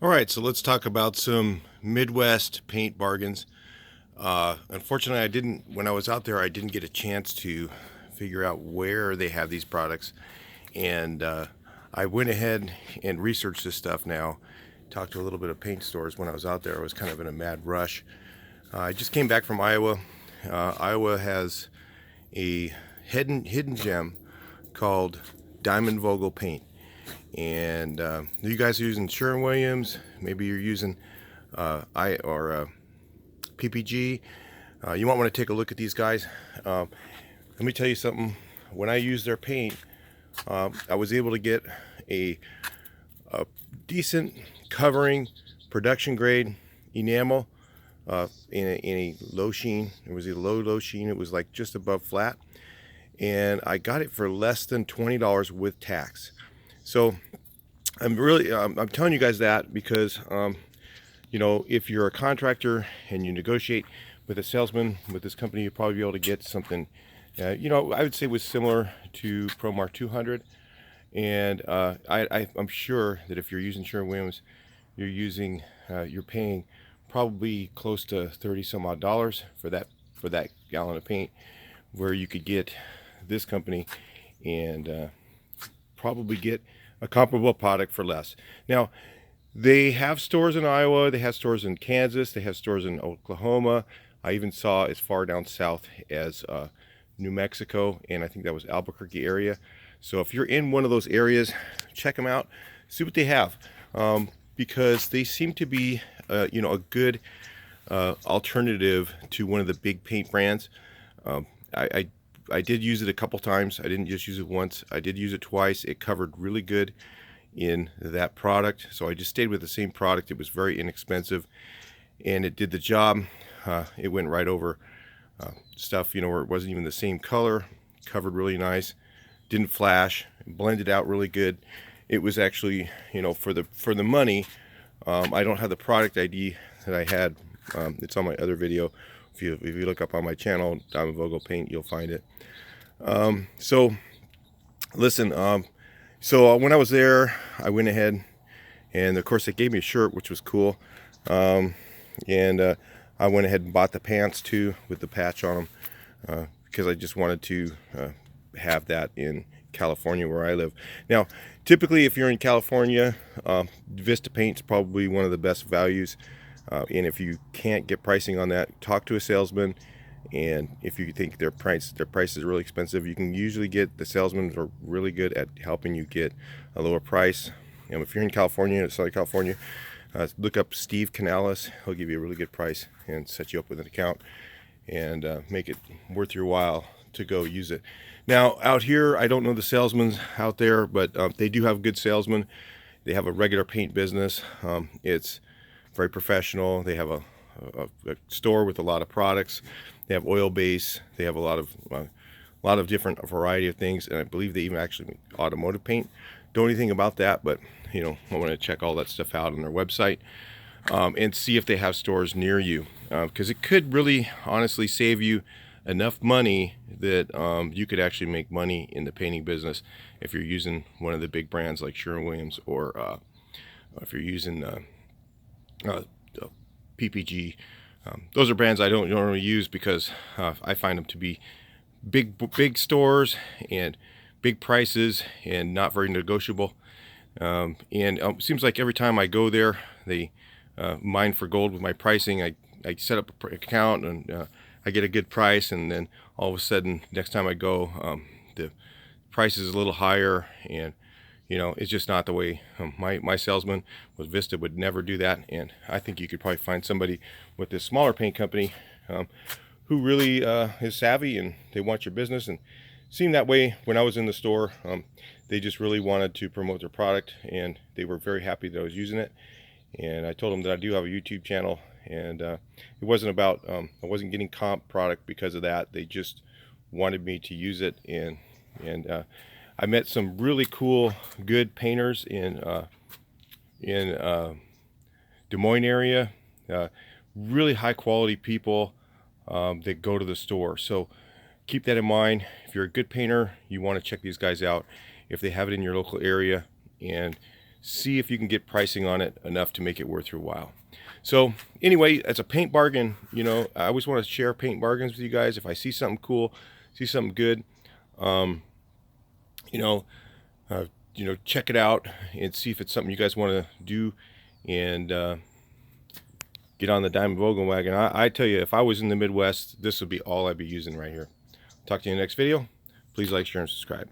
All right, so let's talk about some Midwest paint bargains. Unfortunately, when I was out there, I didn't get a chance to figure out where they have these products. And I went ahead and researched this stuff now. Talked to a little bit of paint stores when I was out there. I was kind of in a mad rush. I just came back from Iowa. Iowa has a hidden gem called Diamond Vogel paint. And you guys are using Sherwin-Williams, maybe you're using PPG. You might want to take a look at these guys. Let me tell you something. When I used their paint, I was able to get a decent covering, production grade enamel in a low sheen. It was a low sheen. It was like just above flat, and I got it for less than $20 with tax. So I'm telling you guys that because if you're a contractor and you negotiate with a salesman with this company, you'll probably be able to get something I would say was similar to ProMar 200. And I'm sure that if you're using Sherwin-Williams, you're paying probably close to 30 some odd dollars for that gallon of paint, where you could get this company and probably get a comparable product for less. Now, they have stores in Iowa, they have stores in Kansas, they have stores in Oklahoma. I even saw as far down south as New Mexico, and I think that was Albuquerque area. So if you're in one of those areas, check them out, see what they have, because they seem to be a good alternative to one of the big paint brands. I did use it a couple times. I didn't just use it once. I did use it twice. It covered really good in that product. So I just stayed with the same product. It was very inexpensive, and it did the job. It went right over stuff, where it wasn't even the same color. Covered really nice. Didn't flash. Blended out really good. It was actually, for the money. I don't have the product ID that I had. It's on my other video. If you look up on my channel, Diamond Vogel Paint, you'll find it. So listen, so when I was there, I went ahead and of course they gave me a shirt, which was cool. And I went ahead and bought the pants too with the patch on them, because I just wanted to have that in California where I live. Now, typically if you're in California, Vista Paint's probably one of the best values. And if you can't get pricing on that, talk to a salesman. And if you think their price is really expensive, you can usually get the salesmen are really good at helping you get a lower price. If you're in California, Southern California, look up Steve Canales. He'll give you a really good price and set you up with an account and make it worth your while to go use it. Now, out here, I don't know the salesmen out there, but they do have good salesmen. They have a regular paint business. It's very professional. They have a store with a lot of products. They have oil base. They have a lot of different variety of things, and I believe they even actually make automotive paint. Don't know anything about that, but I want to check all that stuff out on their website and see if they have stores near you, because it could really honestly save you enough money that you could actually make money in the painting business if you're using one of the big brands like Sherwin-Williams, or if you're using PPG. Those are brands I don't normally use because I find them to be big stores and big prices and not very negotiable. And it seems like every time I go there, they mine for gold with my pricing. I set up an account and I get a good price, and then all of a sudden next time I go, the price is a little higher, and it's just not the way. My salesman with Vista would never do that, and I think you could probably find somebody with this smaller paint company who really is savvy, and they want your business. And seemed that way when I was in the store. They just really wanted to promote their product, and they were very happy that I was using it. And I told them that I do have a YouTube channel, and it wasn't about I wasn't getting comp product because of that. They just wanted me to use it, and I met some really cool, good painters in Des Moines area. Really high quality people that go to the store. So keep that in mind. If you're a good painter, you want to check these guys out if they have it in your local area, and see if you can get pricing on it enough to make it worth your while. So anyway, as a paint bargain, you know, I always want to share paint bargains with you guys. If I see something cool, see something good, you know, check it out and see if it's something you guys want to do, and get on the Diamond Vogel wagon. I tell you, if I was in the Midwest, this would be all I'd be using right here. Talk to you in the next video. Please like, share, and subscribe.